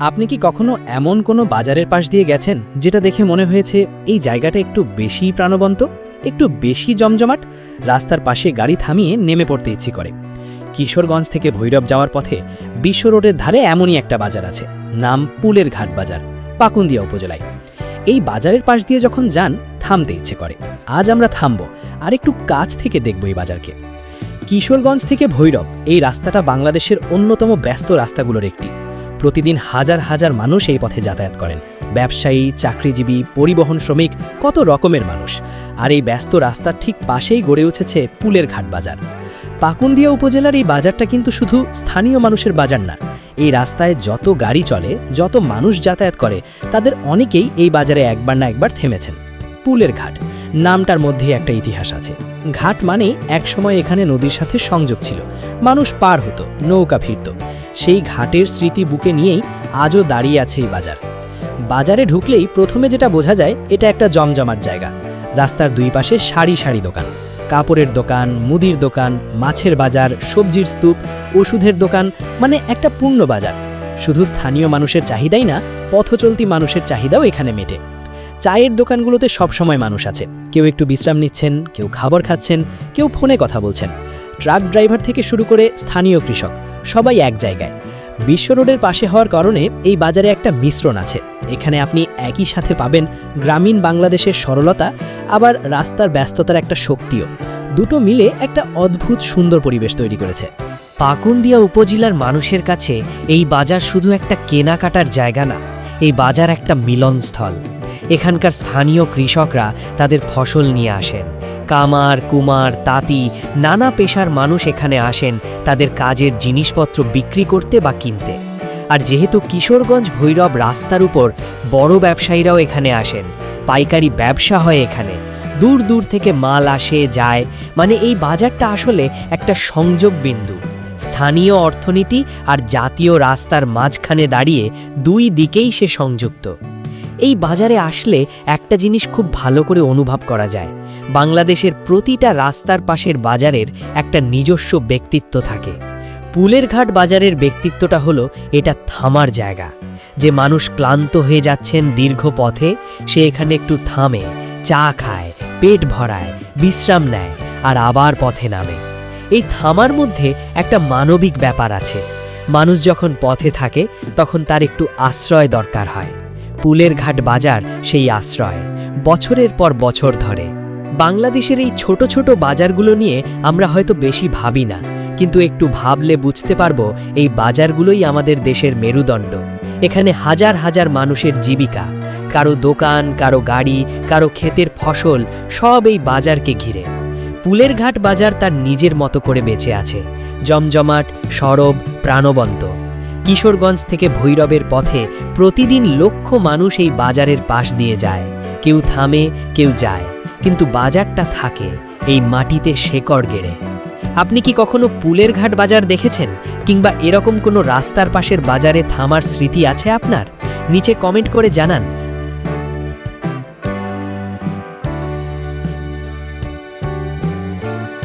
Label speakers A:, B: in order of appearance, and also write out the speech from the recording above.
A: আপনি কি কখনো এমন কোনো বাজারের পাশ দিয়ে গেছেন যেটা দেখে মনে হয়েছে এই জায়গাটা একটু বেশি প্রাণবন্ত, একটু বেশি জমজমাট? রাস্তার পাশে গাড়ি থামিয়ে নেমে পড়তে ইচ্ছে করে। কিশোরগঞ্জ থেকে ভৈরব যাওয়ার পথে বিশ্ব রোডের ধারে এমনই একটা বাজার আছে, নাম পুলের ঘাট বাজার, পাকুন্দিয়া উপজেলায়। এই বাজারের পাশ দিয়ে যখন যান থামতে ইচ্ছে করে। আজ আমরা থামব আর একটু কাছ থেকে দেখব এই বাজারকে। কিশোরগঞ্জ থেকে ভৈরব এই রাস্তাটা বাংলাদেশের অন্যতম ব্যস্ত রাস্তাগুলোর একটি। প্রতিদিন হাজার হাজার মানুষ এই পথে যাতায়াত করেন, ব্যবসায়ী, চাকরিজীবী, পরিবহন শ্রমিক, কত রকমের মানুষ। আর এই ব্যস্ত রাস্তার ঠিক পাশেই গড়ে উঠেছে পুলের ঘাট বাজার। পাকুন্দিয়া উপজেলার এই বাজারটা কিন্তু শুধু স্থানীয় মানুষের বাজার না। এই রাস্তায় যত গাড়ি চলে, যত মানুষ যাতায়াত করে, তাদের অনেকেই এই বাজারে একবার না একবার থেমেছেন। পুলের ঘাট নামটার মধ্যে একটা ইতিহাস আছে। ঘাট মানে একসময় এখানে নদীর সাথে সংযোগ ছিল, মানুষ পার হতো, নৌকা ফিরত। সেই ঘাটের স্মৃতি বুকে নিয়েই আজও দাঁড়িয়ে আছে এই বাজার। বাজারে ঢুকলেই প্রথমে যেটা বোঝা যায়, এটা একটা জমজমাট জায়গা। রাস্তার দুই পাশে সারি সারি দোকান, কাপড়ের দোকান, মুদির দোকান, মাছের বাজার, সবজির স্তূপ, ওষুধের দোকান, মানে একটা পূর্ণ বাজার। শুধু স্থানীয় মানুষের চাহিদাই না, পথচলতি মানুষের চাহিদাও এখানে মেটে। চায়ের দোকানগুলোতে সবসময় মানুষ আছে, কেউ একটু বিশ্রাম নিচ্ছেন, কেউ খাবার খাচ্ছেন, কেউ ফোনে কথা বলছেন। ট্রাক ড্রাইভার থেকে শুরু করে স্থানীয় কৃষক, সবাই এক জায়গায়। বিশ্ব রোডের পাশে হওয়ার কারণে এই বাজারে একটা মিশ্রণ আছে। এখানে আপনি একই সাথে পাবেন গ্রামীণ বাংলাদেশের সরলতা, আবার রাস্তার ব্যস্ততার একটা শক্তিও। দুটো মিলে একটা অদ্ভুত সুন্দর পরিবেশ তৈরি করেছে।
B: পাকুন্দিয়া উপজেলার মানুষের কাছে এই বাজার শুধু একটা কেনাকাটার জায়গা না, এই বাজার একটা মিলনস্থল। এখানকার স্থানীয় কৃষকরা তাদের ফসল নিয়ে আসেন। কামার, কুমার, তাঁতি, নানা পেশার মানুষ এখানে আসেন তাদের কাজের জিনিসপত্র বিক্রি করতে বা কিনতে। আর যেহেতু কিশোরগঞ্জ ভৈরব রাস্তার উপর, বড় ব্যবসায়ীরাও এখানে আসেন। পাইকারি ব্যবসা হয় এখানে, দূর দূর থেকে মাল আসে যায়। মানে এই বাজারটা আসলে একটা সংযোগ বিন্দু। স্থানীয় অর্থনীতি আর জাতীয় রাস্তার মাঝখানে দাঁড়িয়ে দুই দিকেই সে সংযুক্ত। এই বাজারে আসলে একটা জিনিস খুব ভালো করে অনুভব করা যায়, বাংলাদেশের প্রতিটা রাস্তার পাশের বাজারের একটা নিজস্ব ব্যক্তিত্ব থাকে। পুলের ঘাট বাজারের ব্যক্তিত্বটা হলো এটা থামার জায়গা। যে মানুষ ক্লান্ত হয়ে যাচ্ছেন দীর্ঘ পথে, সে এখানে একটু থামে, চা খায়, পেট ভরায়, বিশ্রাম নেয়, আর আবার পথে নামে। এই থামার মধ্যে একটা মানবিক ব্যাপার আছে। মানুষ যখন পথে থাকে তখন তার একটু আশ্রয় দরকার হয়। পুলের ঘাট বাজার সেই আশ্রয়, বছরের পর বছর ধরে। বাংলাদেশের এই ছোট ছোট বাজারগুলো নিয়ে আমরা হয়তো বেশি ভাবি না, কিন্তু একটু ভাবলে বুঝতে পারবো এই বাজারগুলোই আমাদের দেশের মেরুদণ্ড। এখানে হাজার হাজার মানুষের জীবিকা, কারো দোকান, কারো গাড়ি, কারো ক্ষেতের ফসল, সব এই বাজারকে ঘিরে। পুলের ঘাট বাজার তার নিজের মতো করে বেঁচে আছে, জমজমাট, সরব, প্রাণবন্ত। কিশোরগঞ্জ থেকে ভৈরবের পথে প্রতিদিন লক্ষ মানুষ এই বাজারের পাশ দিয়ে যায়। কেউ থামে, কেউ যায়, কিন্তু বাজারটা থাকে এই মাটিতে শেকড় গেড়ে। আপনি কি কখনো পুলের ঘাট বাজার দেখেছেন, কিংবা এরকম কোনো রাস্তার পাশের বাজারে থামার স্মৃতি আছে আপনার? নিচে কমেন্ট করে জানান।